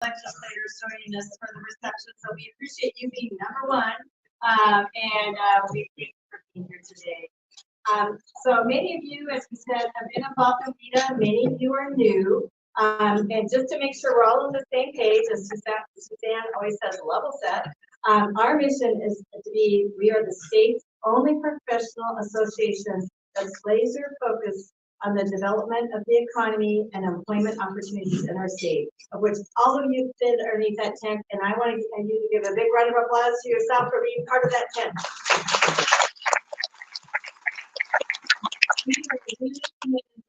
legislators joining us for the reception. So we appreciate you being number one, and we thank you for being here today. So many of you, as we said, have been involved in WEDA. Many of you are new. And just to make sure we're all on the same page, as Suzanne always says, level set. Our mission is to be, we are the state's only professional association that's laser focused on the development of the economy and employment opportunities in our state, of which all of you fit underneath that tent. And I want you to give a big round of applause to yourself for being part of that tent.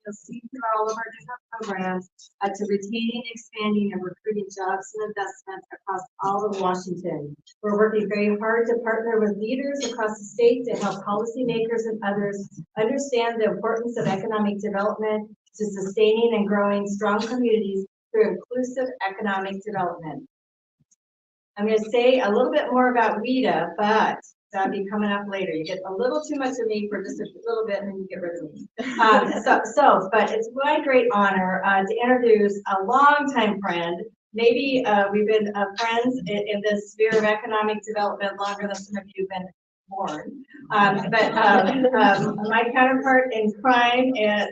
You'll see through all of our different programs to retaining, expanding, and recruiting jobs and investment across all of Washington. We're working very hard to partner with leaders across the state to help policymakers and others understand the importance of economic development to sustaining and growing strong communities through inclusive economic development. I'm going to say a little bit more about WEDA, but that'll be coming up later. You get a little too much of me for just a little bit, and then you get rid of me. But it's my great honor to introduce a longtime friend. Maybe we've been friends in this sphere of economic development longer than some of you have been born. My counterpart in crime at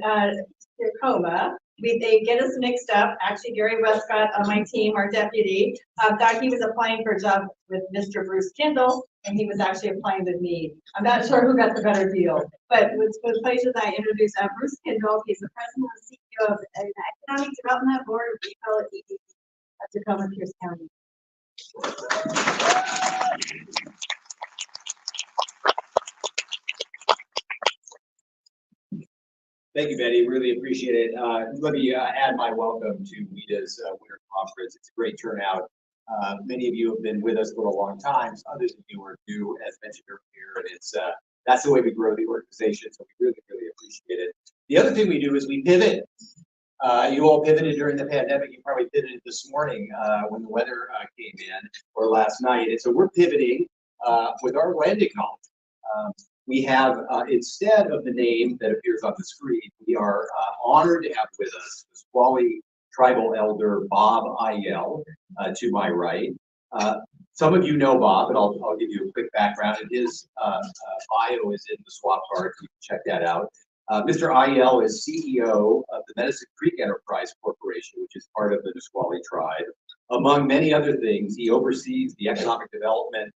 Tacoma. They get us mixed up. Actually, Gary Westcott on my team, our deputy, thought he was applying for a job with Mr. Bruce Kendall, and he was actually applying with me. I'm not sure who got the better deal, but with pleasure that I introduce Bruce Kendall. He's the president and CEO of the Economic Development Board of Tacoma Pierce County. Thank you, Betty. Really appreciate it. Let me add my welcome to WEDA's Winter Conference. It's a great turnout. Many of you have been with us for a long time. Others of you are new, as mentioned earlier, and it's that's the way we grow the organization. So we really, really appreciate it. The other thing we do is we pivot. You all pivoted during the pandemic. You probably pivoted this morning when the weather came in, or last night. And so we're pivoting with our land acknowledgement. We have, instead of the name that appears on the screen, we are honored to have with us the Nisqually Tribal Elder Bob Ayel to my right. Some of you know Bob, and I'll give you a quick background. And his bio is in the swap card. You can check that out. Mr. Ayel is CEO of the Medicine Creek Enterprise Corporation, which is part of the Nisqually tribe. Among many other things, he oversees the economic development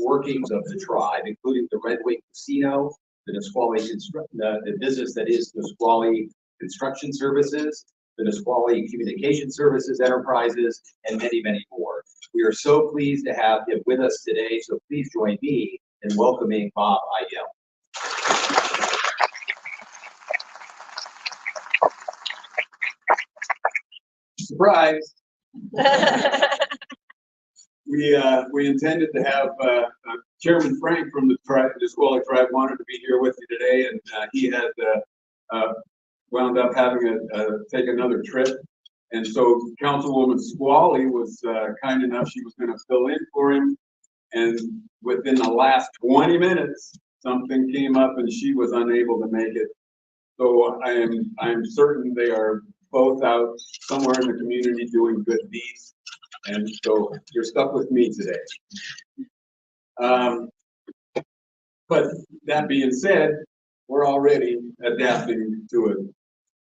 workings of the tribe, including the Red Wing Casino, the Nisqually the business that is Nisqually Construction Services, the Nisqually Communication Services Enterprises, and many, many more. We are so pleased to have him with us today, so please join me in welcoming Bob Ayel. Surprise! We intended to have Chairman Frank from the Nisqually tribe wanted to be here with you today, and he had wound up having to take another trip. And so Councilwoman Squally was kind enough; she was going to fill in for him. And within the last 20 minutes, something came up, and she was unable to make it. So I'm certain they are both out somewhere in the community doing good deeds. And so you're stuck with me today. But that being said, we're already adapting to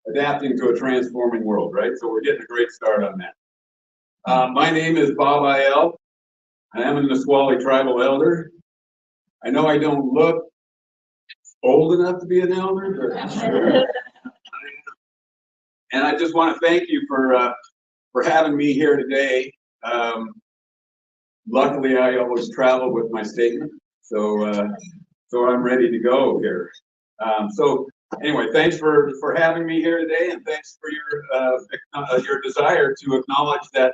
a transforming world, right? So we're getting a great start on that. My name is Bob Ayel. I am a Nisqually tribal elder. I know I don't look old enough to be an elder, but and I just want to thank you for having me here today. Luckily, I always travel with my statement, so I'm ready to go here. So anyway, thanks for having me here today, and thanks for your desire to acknowledge that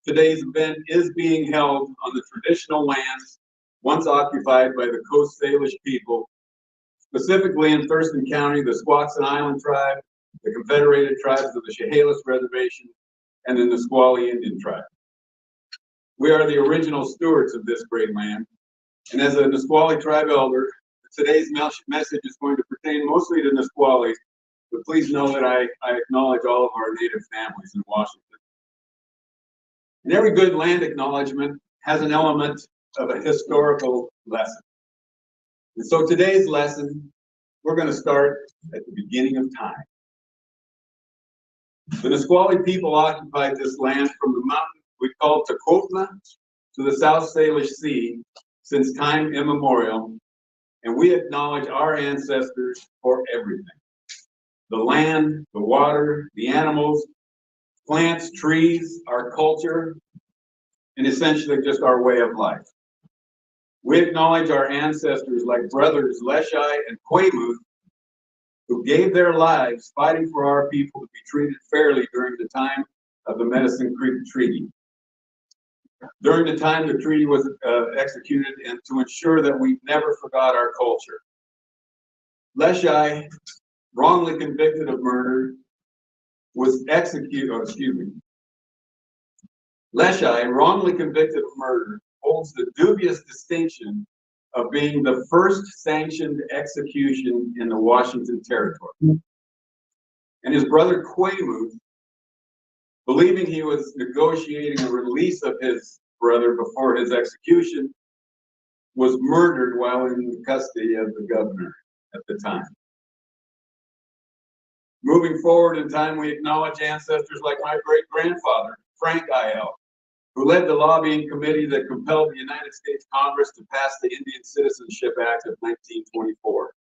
today's event is being held on the traditional lands once occupied by the Coast Salish people, specifically in Thurston County, the Squaxin Island tribe, the Confederated Tribes of the Chehalis Reservation, and the Nisqually Indian tribe. We are the original stewards of this great land, and as a Nisqually tribe elder, today's message is going to pertain mostly to Nisqually, but please know that I acknowledge all of our Native families in Washington. And every good land acknowledgement has an element of a historical lesson. And so today's lesson, we're going to start at the beginning of time. The Nisqually people occupied this land from the mountain we call Tacotna to the South Salish Sea since time immemorial, and we acknowledge our ancestors for everything. The land, the water, the animals, plants, trees, our culture, and essentially just our way of life. We acknowledge our ancestors like brothers Leshai and Quamuth, who gave their lives fighting for our people to be treated fairly during the time of the Medicine Creek Treaty. During the time the treaty was executed, and to ensure that we never forgot our culture. Leshai, wrongly convicted of murder, was executed, Leshai, wrongly convicted of murder, holds the dubious distinction of being the first sanctioned execution in the Washington Territory. And his brother Quamuth, believing he was negotiating a release of his brother before his execution, was murdered while in the custody of the governor at the time. Moving forward in time, we acknowledge ancestors like my great-grandfather, Frank I.L., who led the lobbying committee that compelled the United States Congress to pass the Indian Citizenship Act of 1924.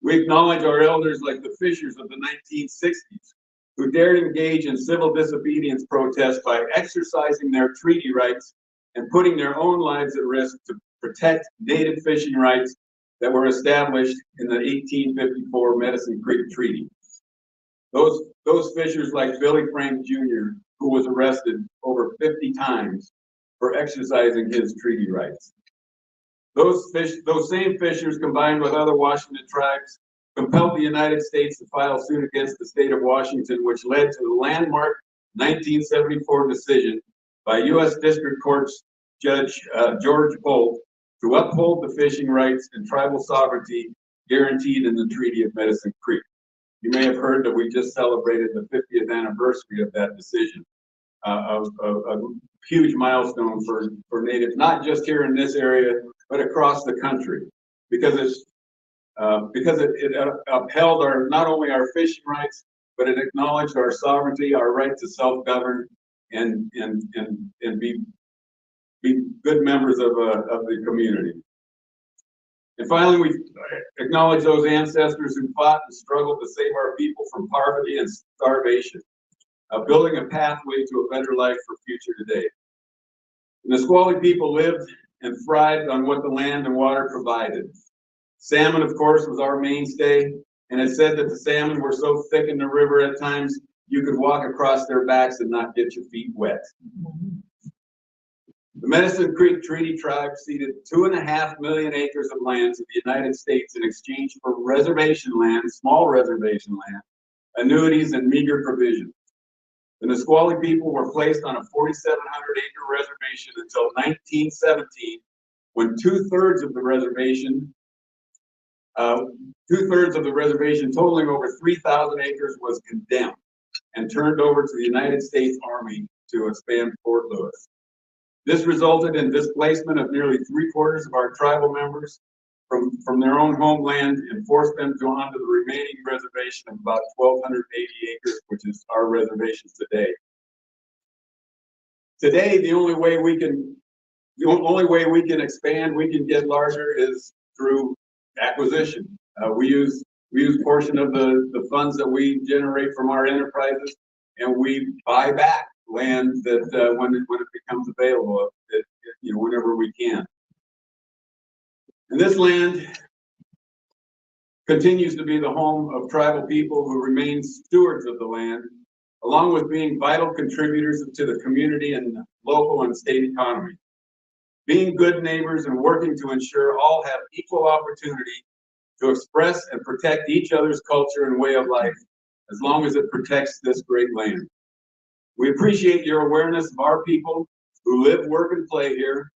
We acknowledge our elders like the Fishers of the 1960s, who dared engage in civil disobedience protests by exercising their treaty rights and putting their own lives at risk to protect native fishing rights that were established in the 1854 Medicine Creek Treaty. Those fishers like Billy Frank Jr., who was arrested over 50 times for exercising his treaty rights. Those same fishers, combined with other Washington tribes, compelled the United States to file suit against the state of Washington, which led to the landmark 1974 decision by U.S. District Court's Judge George Bolt to uphold the fishing rights and tribal sovereignty guaranteed in the Treaty of Medicine Creek. You may have heard that we just celebrated the 50th anniversary of that decision, a huge milestone for Natives, not just here in this area, but across the country, because it upheld not only our fishing rights, but it acknowledged our sovereignty, our right to self-govern, and be good members of the community. And finally, we acknowledge those ancestors who fought and struggled to save our people from poverty and starvation, building a pathway to a better life for future today. The Nisqually people lived and thrived on what the land and water provided. Salmon, of course, was our mainstay, and it said that the salmon were so thick in the river at times you could walk across their backs and not get your feet wet. The Medicine Creek Treaty Tribe ceded 2.5 million acres of land to the United States in exchange for reservation land, small reservation land, annuities, and meager provisions. The Nisqually people were placed on a 4,700-acre reservation until 1917, when two-thirds of the reservation, totaling over 3,000 acres, was condemned and turned over to the United States Army to expand Fort Lewis. This resulted in displacement of nearly 3/4 of our tribal members from their own homeland and forced them to onto the remaining reservation of about 1,280 acres, which is our reservations today. Today, the only way we can expand, we can get larger, is through acquisition. We use portion of the funds that we generate from our enterprises, and we buy back land that when it becomes available, whenever we can. And this land continues to be the home of tribal people who remain stewards of the land, along with being vital contributors to the community and local and state economy. Being good neighbors and working to ensure all have equal opportunity to express and protect each other's culture and way of life, as long as it protects this great land. We appreciate your awareness of our people who live, work, and play here,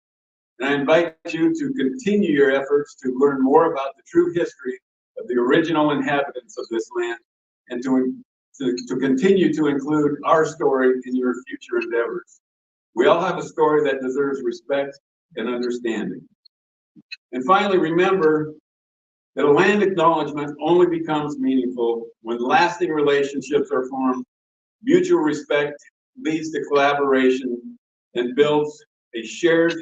and I invite you to continue your efforts to learn more about the true history of the original inhabitants of this land, and to to continue to include our story in your future endeavors. We all have a story that deserves respect and understanding. And finally, remember that a land acknowledgement only becomes meaningful when lasting relationships are formed, mutual respect leads to collaboration, and builds a shared,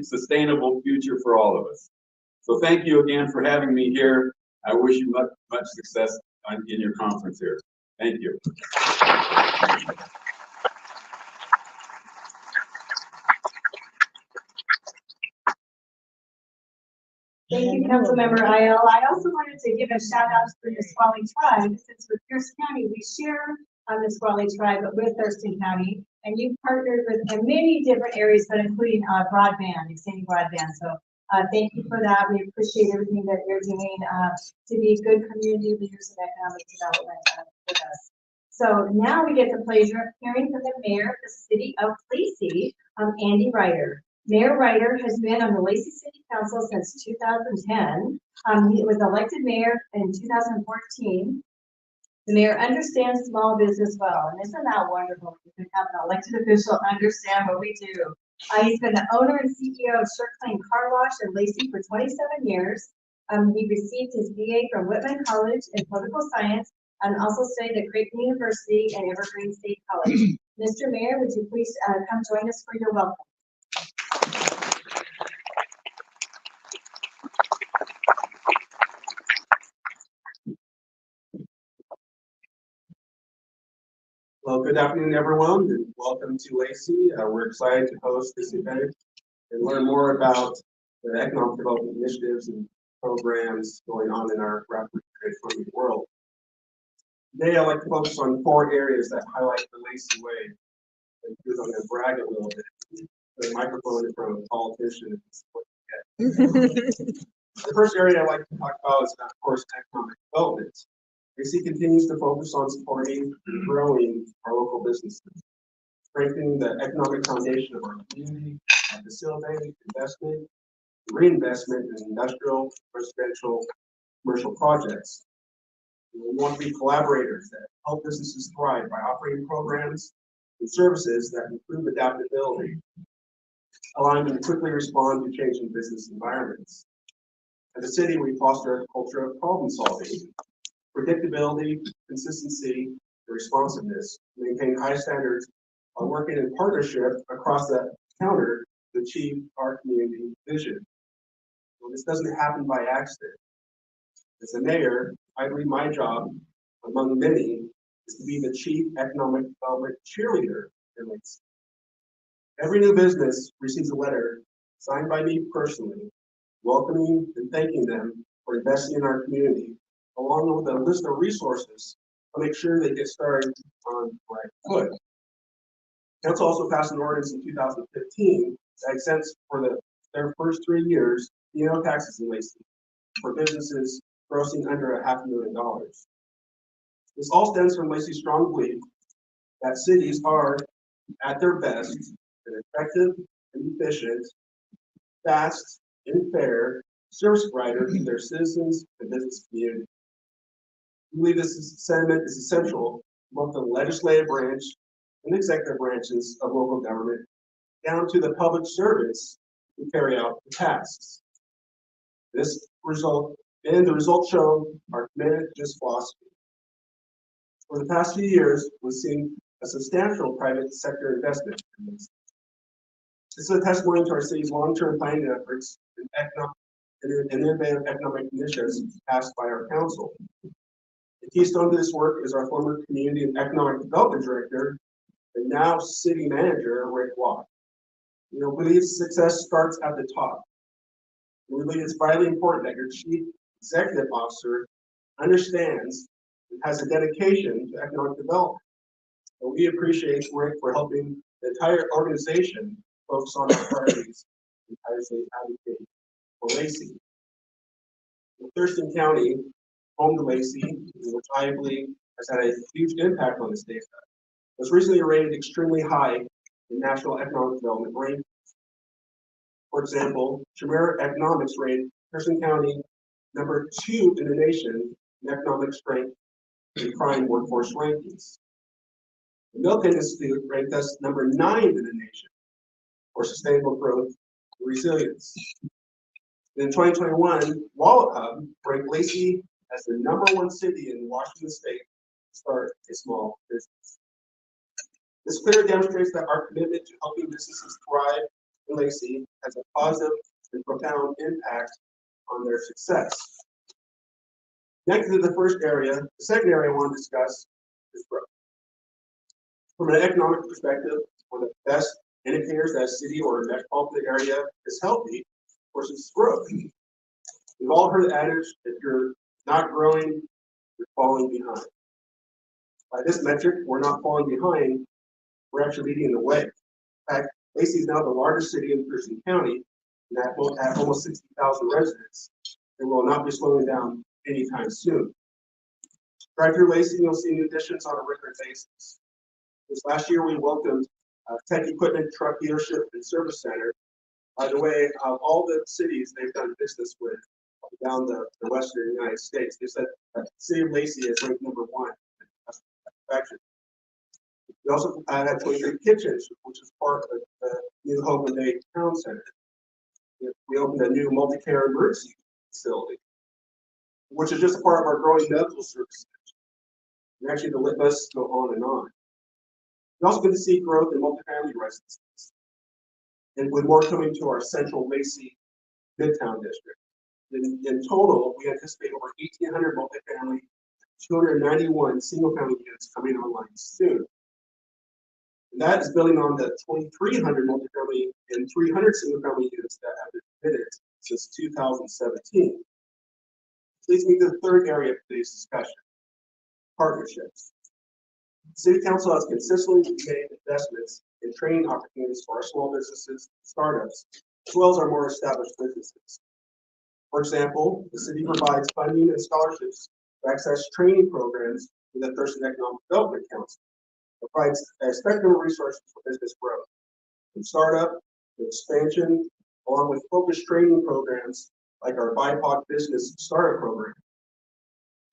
sustainable future for all of us. So thank you again for having me here. I wish you much success in your conference here. Thank you. Thank you, Councilmember Ayala. I also wanted to give a shout out to the Nisqually tribe, since with Pierce County, we share the Nisqually tribe with Thurston County, and you've partnered with in many different areas, but including broadband, extending broadband. So thank you for that. We appreciate everything that you're doing to be good community leaders in economic development with us. So now we get the pleasure of hearing from the mayor of the city of Lacey, Andy Ryder. Mayor Ryder has been on the Lacey City Council since 2010. He was elected mayor in 2014. The mayor understands small business well, and isn't that wonderful? You can have an elected official understand what we do. He's been the owner and CEO of Shirt Clean Car Wash in Lacey for 27 years. He received his BA from Whitman College in Political Science and also studied at Creighton University and Evergreen State College. Mr. Mayor, would you please come join us for your welcome? Well, good afternoon, everyone, and welcome to Lacey. We're excited to host this event and learn more about the economic development initiatives and programs going on in our rapidly transforming world. Today, I'd like to focus on 4 areas that highlight the Lacey way. And I'm going to brag a little bit. The microphone in front of a politician is what you get. The first area I'd like to talk about is, of course, economic development. Lacey continues to focus on supporting and growing our local businesses, strengthening the economic foundation of our community, and facilitating investment, reinvestment in industrial, residential, commercial projects. And we want to be collaborators that help businesses thrive by offering programs and services that improve adaptability, allowing them to quickly respond to changing business environments. As a city, we foster a culture of problem solving, predictability, consistency, and responsiveness, maintain high standards on working in partnership across the counter to achieve our community vision. Well, this doesn't happen by accident. As a mayor, I believe my job, among many, is to be the chief economic development cheerleader in Lacey. Every new business receives a letter signed by me personally, welcoming and thanking them for investing in our community, along with a list of resources to make sure they get started on the right foot. Council also passed an ordinance in 2015 that exempts for their first 3 years P&O taxes in Lacey for businesses grossing under $500,000. This all stems from Lacey's strong belief that cities are at their best an effective and efficient, fast and fair service provider to their citizens and business community. We believe this sentiment is essential both the legislative branch and executive branches of local government, down to the public servants who carry out the tasks. The results show our commitment to this philosophy. For the past few years, we've seen a substantial private sector investment in this. This is a testimony to our city's long-term planning efforts and innovative economic initiatives passed by our council. The keystone to this work is our former Community and Economic Development Director and now City Manager, Rick Watt. We believe success starts at the top. We believe it's vitally important that your Chief Executive Officer understands and has a dedication to economic development. And we appreciate Rick for helping the entire organization focus on our priorities and tirelessly advocate for Lacey. In Thurston County, home to Lacey, which I believe has had a huge impact on the state, was recently rated extremely high in national economic development rankings. For example, Chimera Economics rated Thurston County #2 in the nation in economic strength in prime workforce rankings. The Milken Institute ranked us number 9 in the nation for sustainable growth and resilience. In 2021, Wallet Hub ranked Lacey as the #1 city in Washington State to start a small business. This clearly demonstrates that our commitment to helping businesses thrive in Lacey has a positive and profound impact on their success. Next to the first area, the second area I want to discuss is growth. From an economic perspective, one of the best indicators that a city or a metropolitan area is healthy, of course, is growth. We've all heard the adage, if you're not growing, you're falling behind. By this metric, we're not falling behind, we're actually leading the way. In fact, Lacey is now the largest city in Thurston County, and at almost 60,000 residents, and will not be slowing down anytime soon. Drive through Lacey, you'll see new additions on a regular basis. This last year, we welcomed Tech Equipment Truck Dealership and Service Center. By the way, of all the cities they've done business with down the western United States, they said that the city of Lacey is ranked #1 in satisfaction. We also had 23 Kitchens, which is part of the new Hope and Day Town Center. We opened a new multi-care emergency facility, which is just a part of our growing medical services. And actually, the list go on and on. We're also going to see growth in multifamily residences, and with more coming to our central Lacey Midtown district. In total, we anticipate over 1,800 multifamily, 291 single-family units coming online soon. And that is building on the 2,300 multifamily and 300 single-family units that have been committed since 2017. This leads me to the third area of today's discussion, partnerships. The City Council has consistently made investments in training opportunities for our small businesses, startups, as well as our more established businesses. For example, the city provides funding and scholarships to access training programs in the Thurston Economic Development Council. It provides a spectrum of resources for business growth, from startup to expansion, along with focused training programs like our BIPOC Business Startup Program.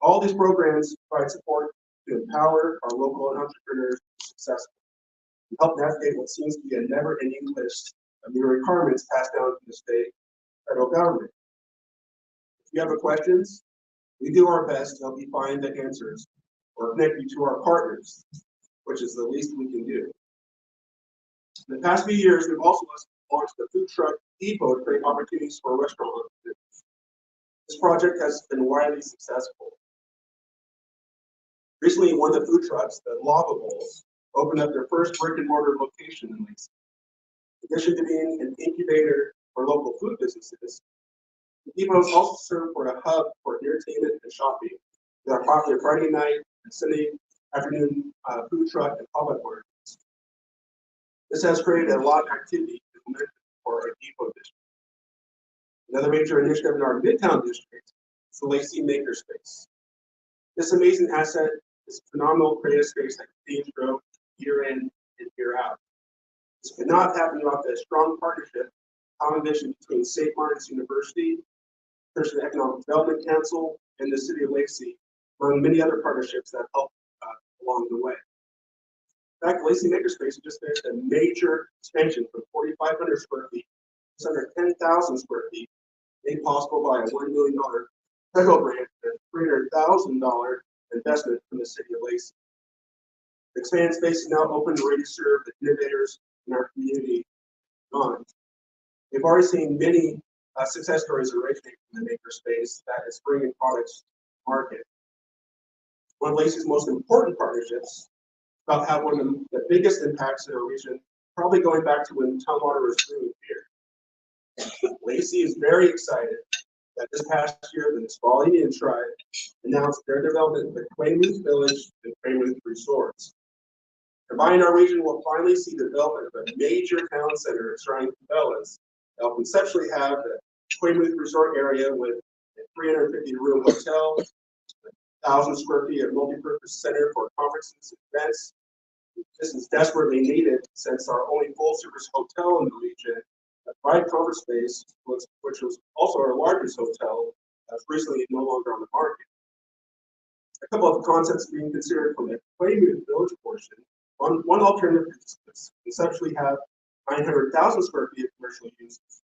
All these programs provide support to empower our local entrepreneurs to be successful and help navigate what seems to be a never-ending list of new requirements passed down from the state and federal government. If you have questions, we do our best to help you find the answers or connect you to our partners, which is the least we can do. In the past few years, we've also launched the food truck depot to create opportunities for restaurant entrepreneurs. This project has been widely successful. Recently, one of the food trucks, the Lava Bowls, opened up their first brick and mortar location in Lacey. In addition to being an incubator for local food businesses, the depot is also served for a hub for entertainment and shopping with our popular Friday night and Sunday afternoon food truck and pop-up markets. This has created a lot of activity for our depot district. Another major initiative in our Midtown district is the Lacey Makerspace. This amazing asset is a phenomenal creative space that continues to grow year in and year out. This could not happen without the strong partnership, common vision between St. Martin's University, Thurston Economic Development Council, and the City of Lacey, among many other partnerships that help along the way. In fact, Lacey Makerspace just finished a major expansion from 4,500 square feet to under 10,000 square feet, made possible by a $1 million federal grant and $300,000 investment from the City of Lacey. The expanded space is now open and ready to serve the innovators in our community. We've already seen many success stories originate from the makerspace that is bringing products to market. One of Lacey's most important partnerships about how one of the biggest impacts in our region, probably going back to when Tumwater was brewing beer. Lacey is very excited that this past year the Nisqually Indian Tribe announced their development of the Quaalude Village and Quaalude Resorts. Combining our region will finally see the development of a major town center surrounding Cabela's that will conceptually have the Quaalude Resort area with a 350-room hotel, 1,000 square feet of multi-purpose center for conferences and events. This is desperately needed since our only full-service hotel in the region, Pride Comfort Space, which was also our largest hotel, is recently no longer on the market. A couple of concepts being considered from the Quayview Village portion. One alternative is to conceptually have 900,000 square feet of commercial uses,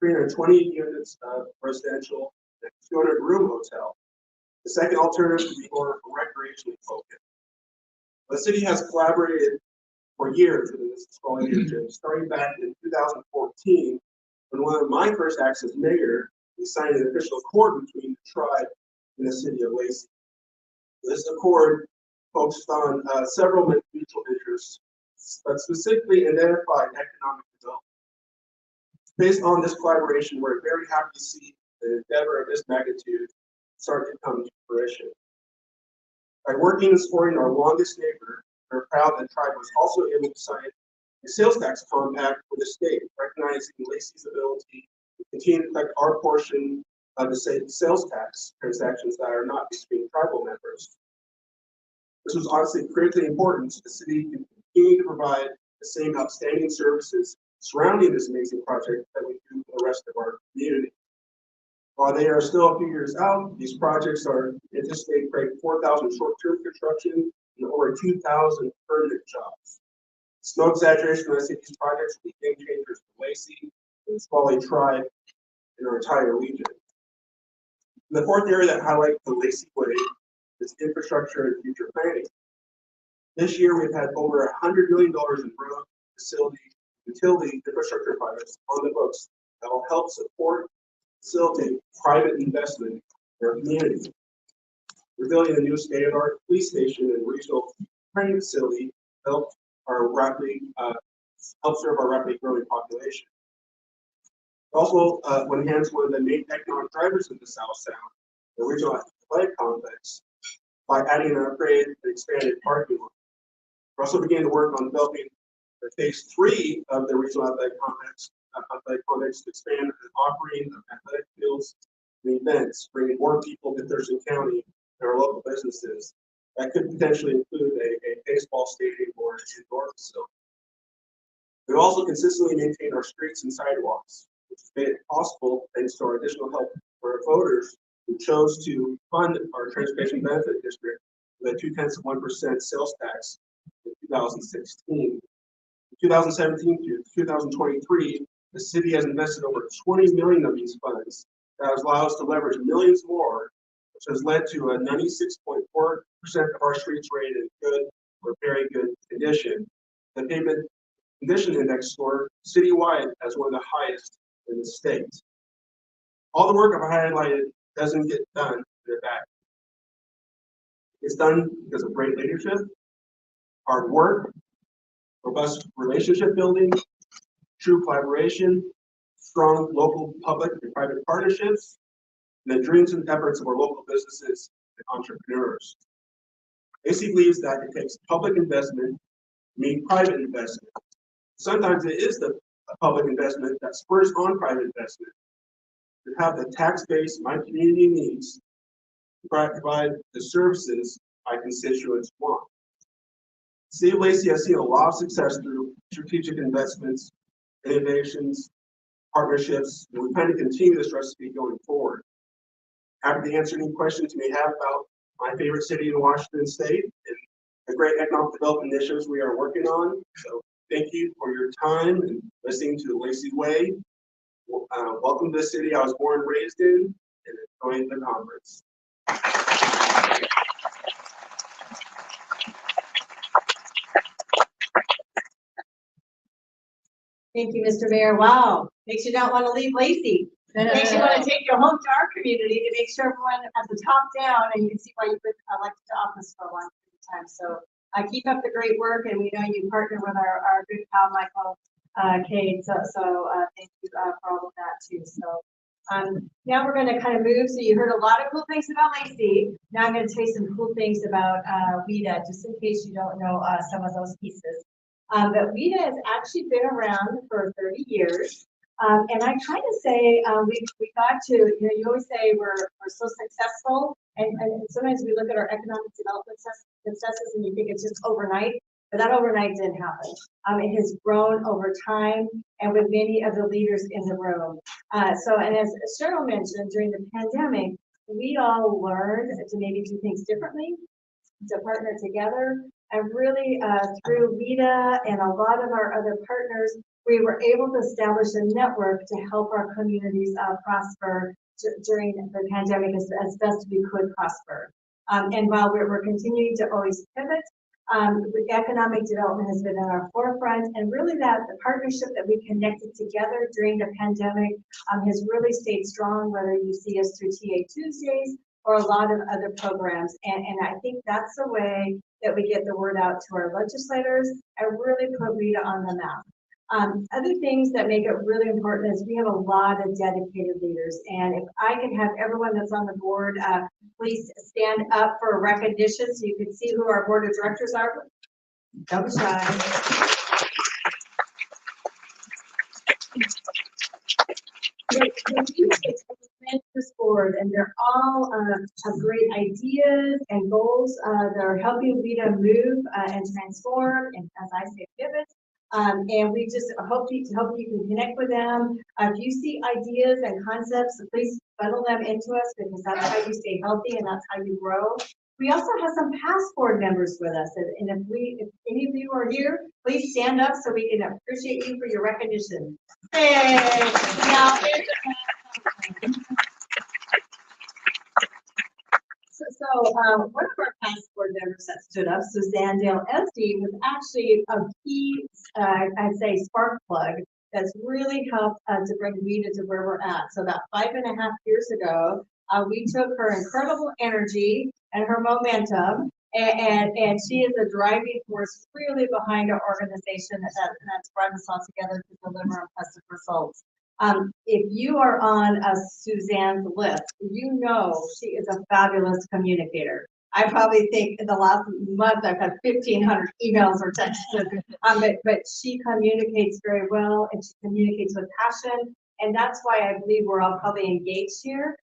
320 units of residential, and 200 room hotel. The second alternative would be more recreationally focused. The city has collaborated for years with this leadership, starting back in 2014, when one of my first acts as mayor, we signed an official accord between the tribe and the city of Lacey. This accord focused on several mutual interests, but specifically identified economic development. Based on this collaboration, we're very happy to see an endeavor of this magnitude start to come to fruition. By working and supporting our longest neighbor, we're proud that tribe was also able to sign a sales tax compact with the state, recognizing Lacey's ability to continue to collect our portion of the sales tax transactions that are not between tribal members. This was obviously critically important so the city can continue to provide the same outstanding services surrounding this amazing project that we do for the rest of our community. While they are still a few years out, these projects are anticipated to create 4,000 short-term construction and over 2,000 permanent jobs. It's no exaggeration when I say these projects will be game changers for Lacey and the Squally tribe and our entire region. The fourth area that highlights the Lacey Way is infrastructure and future planning. This year, we've had over $100 million in road, facility, utility infrastructure projects on the books that will help support, facilitate private investment in our community. We're building a new state-of-the-art police station and regional training facility to help serve our rapidly growing population. Also, will enhance one of the main economic drivers of the South Sound, the regional athletic complex, by adding an upgraded and expanded parking lot. We're also beginning to work on developing the phase 3 of the regional athletic complex to expand the offering of athletic fields and events, bringing more people to Thurston County and our local businesses. That could potentially include a baseball stadium or an indoor facility. We've also consistently maintained our streets and sidewalks, which has made it possible thanks to our additional help for our voters who chose to fund our transportation benefit district with a 0.2% sales tax in 2016. In 2017 to 2023, the city has invested over 20 million of these funds that has allowed us to leverage millions more, which has led to a 96.4% of our streets rated in good or very good condition. The pavement condition index score citywide as one of the highest in the state. All the work I've highlighted doesn't get done in the back. It's done because of great leadership, hard work, robust relationship building, true collaboration, strong local public and private partnerships, and the dreams and efforts of our local businesses and entrepreneurs. AC believes that it takes public investment to meet private investment. Sometimes it is the public investment that spurs on private investment to have the tax base my community needs to provide the services my constituents want. The City of Lacey has seen a lot of success through strategic investments, innovations, partnerships, and we plan to continue this recipe going forward. Happy to answer any questions you may have about my favorite city in Washington State and the great economic development initiatives we are working on. So thank you for your time and listening to the Lacey Way. Welcome to the city I was born and raised in, and enjoying the conference. Thank you, Mr. Mayor. Wow, makes you not want to leave Lacey. Makes you want to take your home to our community to make sure everyone has the top down, and you can see why you've been elected to office for a long time. So keep up the great work, and we know you partner with our good pal Michael Cade. So thank you for all of that too. So now we're going to kind of move. So you heard a lot of cool things about Lacey. Now I'm going to tell you some cool things about WEDA, just in case you don't know some of those pieces. But WEDA has actually been around for 30 years. And I kind of say we got to, you always say we're so successful, and sometimes we look at our economic development successes and you think it's just overnight, but that overnight didn't happen. It has grown over time and with many of the leaders in the room. And as Cheryl mentioned, during the pandemic, we all learned to maybe do things differently, to partner together, and really through WEDA and a lot of our other partners, we were able to establish a network to help our communities prosper during the pandemic as best we could prosper. And while we're continuing to always pivot, economic development has been at our forefront, and really that the partnership that we connected together during the pandemic has really stayed strong, whether you see us through TA Tuesdays or a lot of other programs. And I think that's the way that we get the word out to our legislators and really put WEDA on the map. Other things that make it really important is we have a lot of dedicated leaders. And if I could have everyone that's on the board, please stand up for recognition so you can see who our board of directors are. Don't be shy. This board, and they're all have great ideas and goals. They're helping WEDA move and transform, and as I say, pivot. And we just hope you can connect with them. If you see ideas and concepts, please funnel them into us, because that's how you stay healthy and that's how you grow. We also have some past board members with us, and if any of you are here, please stand up so we can appreciate you for your recognition. Hey, now So one of our past board members that stood up, Suzanne Dale Esty, was actually a key, I'd say, spark plug that's really helped to bring WEDA to where we're at. So about 5.5 years ago, we took her incredible energy and her momentum, and she is a driving force really behind our organization that's brought us all together to deliver impressive results. If you are on Suzanne's list, you know she is a fabulous communicator. I probably think in the last month I've had 1,500 emails or texts, but she communicates very well, and she communicates with passion, and that's why I believe we're all probably engaged here.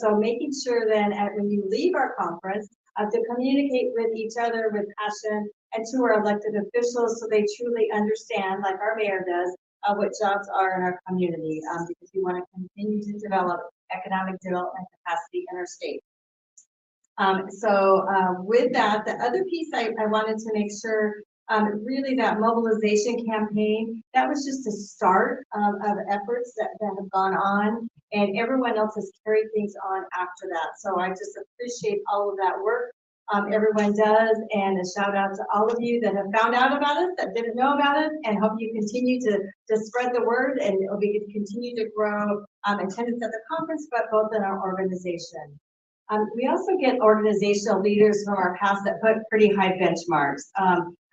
So making sure then when you leave our conference to communicate with each other with passion, and to our elected officials so they truly understand, like our mayor does, what jobs are in our community, because we want to continue to develop economic development capacity in our state. So with that, the other piece I wanted to make sure, really that mobilization campaign, that was just a start of efforts that have gone on, and everyone else has carried things on after that. So I just appreciate all of that work everyone does, and a shout out to all of you that have found out about us, that didn't know about it, and hope you continue to spread the word, and we can continue to grow attendance at the conference, but both in our organization. We also get organizational leaders from our past that put pretty high benchmarks.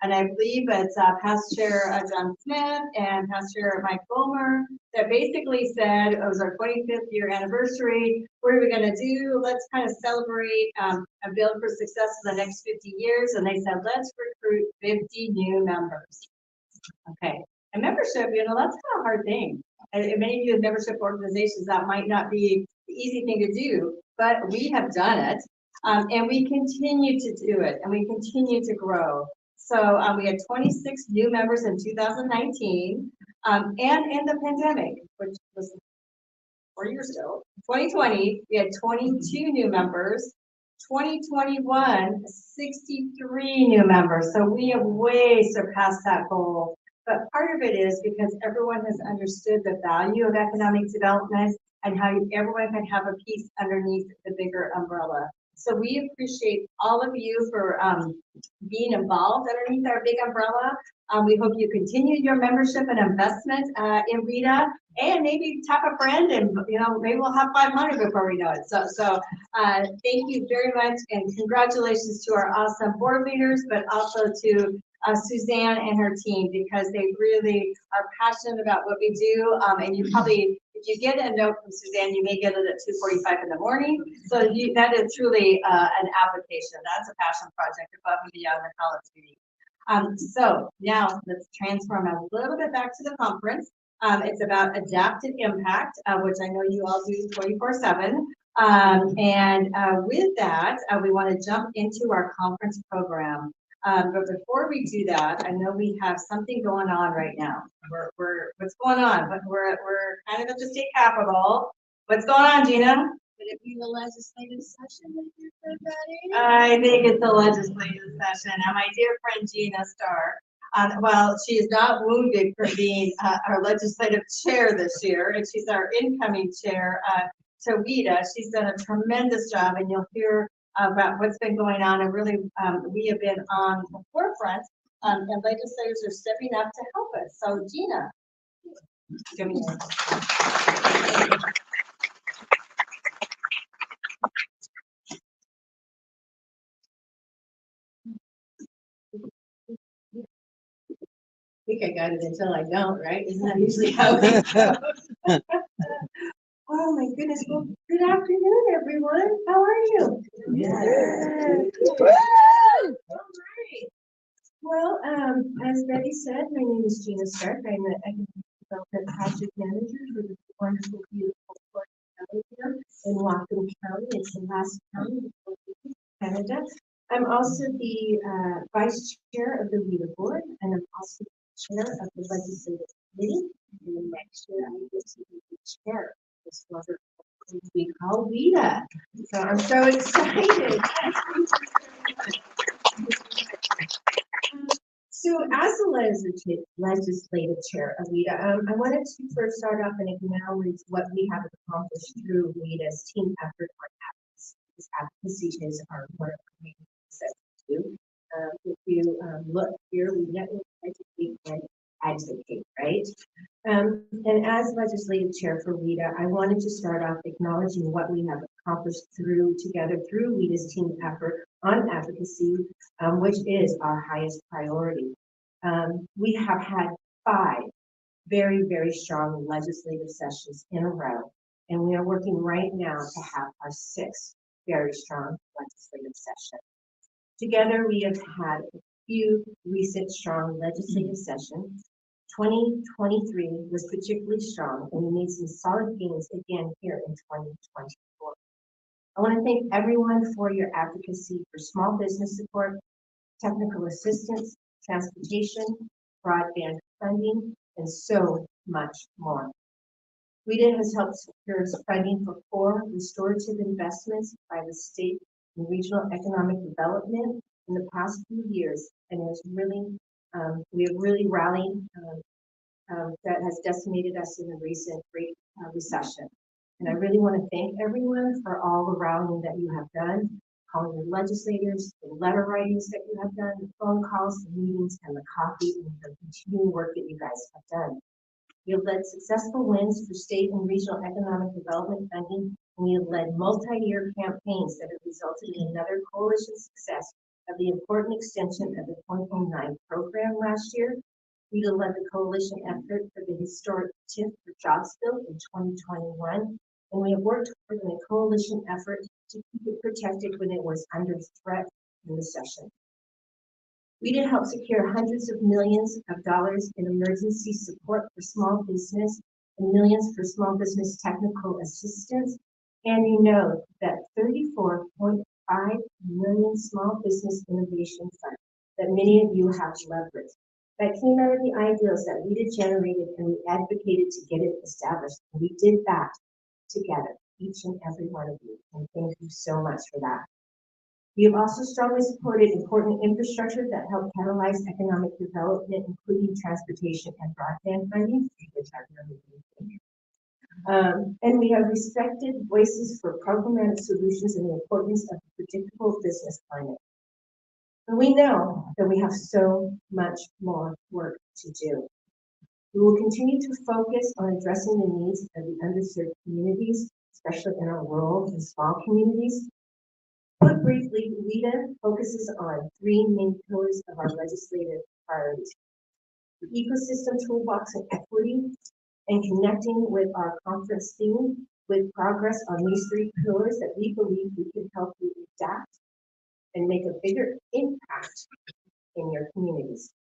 And I believe it's past chair John Smith and past chair Mike Bulmer that basically said it was our 25th year anniversary. What are we going to do? Let's kind of celebrate and build for success for the next 50 years. And they said, let's recruit 50 new members. Okay. And membership, you know, that's kind of a hard thing. And many of you in membership organizations, that might not be the easy thing to do, but we have done it. And we continue to do it, and we continue to grow. So we had 26 new members in 2019, and in the pandemic, which was 4 years ago, 2020, we had 22 new members. 2021, 63 new members. So we have way surpassed that goal. But part of it is because everyone has understood the value of economic development and how everyone can have a piece underneath the bigger umbrella. So we appreciate all of you for being involved underneath our big umbrella. We hope you continue your membership and investment in WEDA, and maybe tap a friend, and you know, maybe we'll have 500 before we know it. So thank you very much, and congratulations to our awesome board leaders, but also to Suzanne and her team, because they really are passionate about what we do. And you probably, if you get a note from Suzanne, you may get it at 2:45 in the morning. So that is truly an application. That's a passion project above and beyond the college duty. So now let's transform a little bit back to the conference. It's about adaptive impact, which I know you all do 24/7. And with that, we want to jump into our conference program. But before we do that, I know we have something going on right now. What's going on? We're kind of at the state capitol. What's going on, Gina? Could it be the legislative session that you're everybody? I think it's a legislative session, and my dear friend Gina Starr, well, she is not wounded for being our legislative chair this year, and she's our incoming chair to WEDA. She's done a tremendous job, and you'll hear about what's been going on, and really, we have been on the forefront, and legislators are stepping up to help us. So Gina, give me a I think I got it until I don't, right? Isn't that usually how it goes? Oh my goodness. Well, good afternoon, everyone. How are you? Good. All right. Well, as Betty said, my name is Gina Stark. I'm the Economic Development Project Manager for the wonderful, beautiful Port here in Whatcom County. It's the last county before Canada. I'm also the Vice Chair of the WEDA Board, and I'm also Chair of the Legislative Committee, and then next year I will be the Chair of this wonderful group we call WEDA. So I'm so excited. So as the legislative chair of WEDA, I wanted to first start off and acknowledge what we have accomplished through WEDA's team effort on advocacy. This advocacy is our one of our main things that we do. If you look here, we network, educate, and advocate, right? And as legislative chair for WEDA, I wanted to start off acknowledging what we have accomplished together through WEDA's team effort on advocacy, which is our highest priority. We have had 5 very, very strong legislative sessions in a row, and we are working right now to have our 6th very strong legislative session. Together, we have had a few recent strong legislative sessions. 2023 was particularly strong, and we made some solid gains again here in 2024. I want to thank everyone for your advocacy for small business support, technical assistance, transportation, broadband funding, and so much more. WEDA has helped secure funding for 4 restorative investments by the state and regional economic development in the past few years, and has really, we have really rallied that has decimated us in the recent great recession. And I really want to thank everyone for all the rallying that you have done, calling the legislators, the letter writings that you have done, the phone calls, the meetings, and the coffee, and the continuing work that you guys have done. We have led successful wins for state and regional economic development funding, and we have led multi-year campaigns that have resulted in another coalition success of the important extension of the 2009 program last year. We led the coalition effort for the historic TIF for Jobs Bill in 2021, and we have worked hard in a coalition effort to keep it protected when it was under threat in the session. We did help secure hundreds of millions of dollars in emergency support for small business and millions for small business technical assistance. And you know that 34.5 million small business innovation fund that many of you have leveraged. That came out of the ideals that we did generated, and we advocated to get it established. And we did that together, each and every one of you. And thank you so much for that. We have also strongly supported important infrastructure that helped catalyze economic development, including transportation and broadband funding, which I really think. And we have respected voices for programmatic solutions and the importance of the predictable business climate. And we know that we have so much more work to do. We will continue to focus on addressing the needs of the underserved communities, especially in our rural and small communities. Put briefly, WEDA focuses on 3 main pillars of our legislative priorities: the ecosystem toolbox and equity, and connecting with our conference theme with progress on these 3 pillars that we believe we can help you adapt and make a bigger impact in your communities.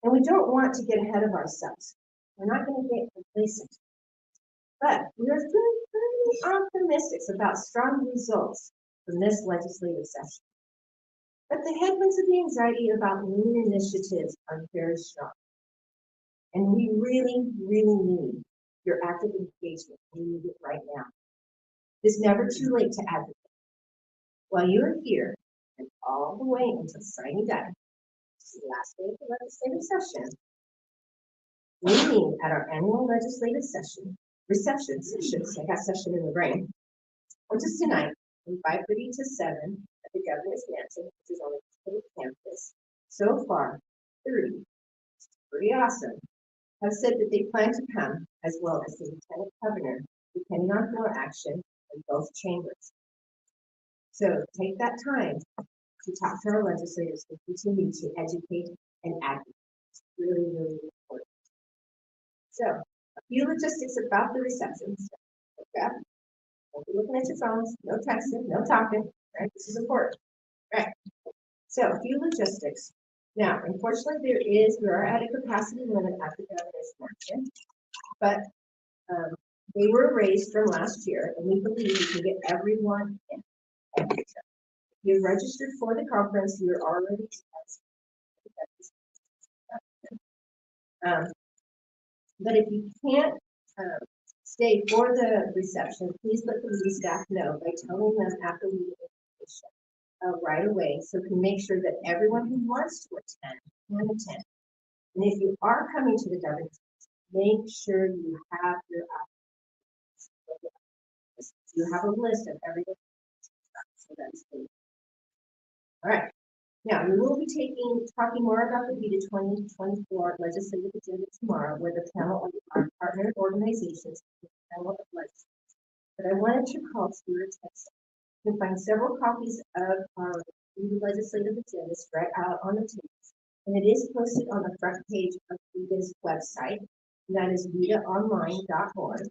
And we don't want to get ahead of ourselves. We're not going to get complacent. But we are feeling pretty optimistic about strong results from this legislative session. But the headwinds of the anxiety about new initiatives are very strong. And we really, really need your active engagement. We need it right now. It's never too late to advocate. While you are here and all the way until signing day, this is the last day of the legislative session, we meet at our annual legislative reception sessions, I got session in the brain, which is tonight from 5:30 to 7 at the Governor's Mansion, which is on the state campus. So far, 30, pretty awesome, have said that they plan to come, as well as the Lieutenant Governor, depending on floor action in both chambers. So take that time to talk to our legislators and continue to educate and advocate. It's really, really important. So, a few logistics about the reception. Okay. Don't be looking at your phones, no texting, no talking, right? This is important, right? So, a few logistics. Now, unfortunately, we are at a capacity limit at the Governor's Mansion, but they were raised from last year, and we believe we can get everyone in. You've registered for the conference, you're already. But if you can't stay for the reception, please let the meeting staff know by telling them after we right away, so we can make sure that everyone who wants to attend can attend. And if you are coming to the governance, make sure you have your you have a list of everyone. So that's good. All right. Now, we will be talking more about the WEDA 2024 legislative agenda tomorrow with a panel of our partner organizations, panel of legislators. But I wanted to call to your attention. You can find several copies of our WEDA legislative agenda spread out on the tables, and it is posted on the front page of WEDA's website, and that is wedaonline.org.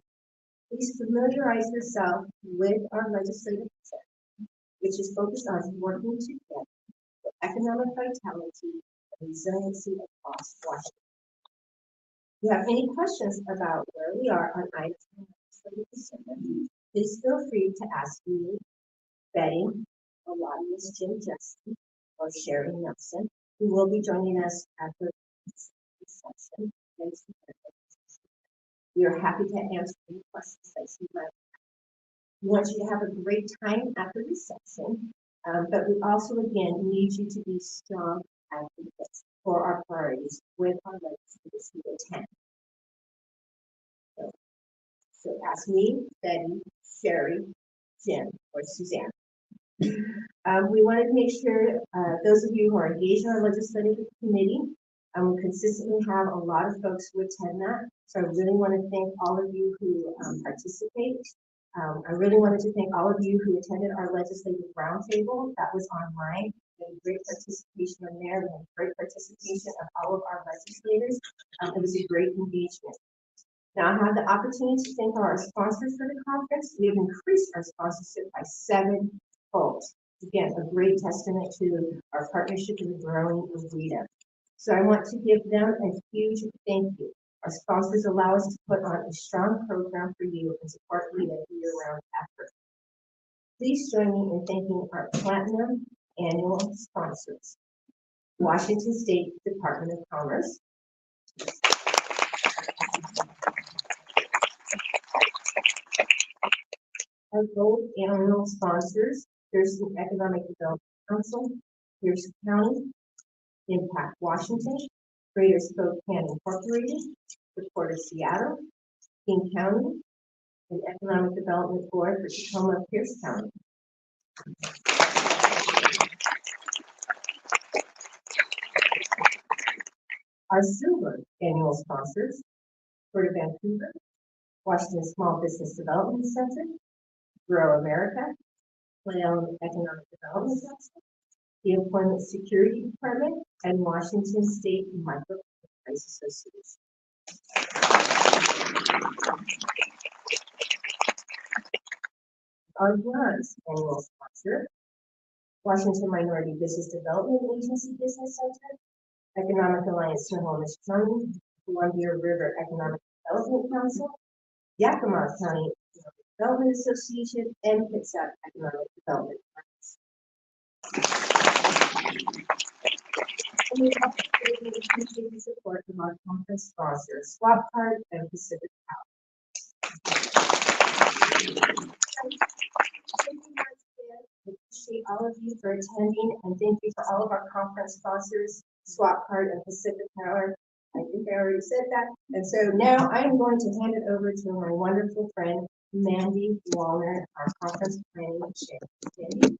Please familiarize yourself with our legislative agenda, which is focused on working together for economic vitality and resiliency across Washington. If you have any questions about where we are on items in the legislative agenda, please feel free to ask me, Betty, or lobbyist Jim Justin, or Sherry Nelson, who will be joining us at the session. We are happy to answer any questions that you might have. We want you to have a great time at the reception, but we also, again, need you to be strong advocates for our priorities with our legislators who attend. So ask me, Betty, Sherry, Jim, or Suzanne. We wanted to make sure those of you who are engaged in our legislative committee, we consistently have a lot of folks who attend that. So I really want to thank all of you who participate. I really wanted to thank all of you who attended our legislative roundtable. That was online. We had great participation in there. We had great participation of all of our legislators. It was a great engagement. Now I have the opportunity to thank our sponsors for the conference. We have increased our sponsorship by 7-fold. Again, a great testament to our partnership and growing of WEDA. So I want to give them a huge thank you. Our sponsors allow us to put on a strong program for you and support WEDA year-round effort. Please join me in thanking our platinum annual sponsors. Washington State Department of Commerce, our gold annual sponsors, Pearson Economic Development Council, Pierce County, Impact Washington, Greater Spokane Incorporated, the Port of Seattle, King County, and Economic Development Board for Tacoma Pierce County. Our silver annual sponsors, Port of Vancouver, Washington Small Business Development Center, Grow America, Plano Economic Development Council, the Employment Security Department, and Washington State Microenterprise Association. Our grants annual sponsor, Washington Minority Business Development Agency Business Center, Economic Alliance Snohomish County, Columbia River Economic Development Council, Yakima County Economic Development Association, and Kitsap Economic Development Council. And we also appreciate the support of our conference sponsors, Swap Card and Pacific Power. Appreciate all of you for attending, and thank you for all of our conference sponsors, Swap Card and Pacific Power. I think I already said that. And so now I am going to hand it over to my wonderful friend, Mandy Wallner, our conference planning chair. Mandy?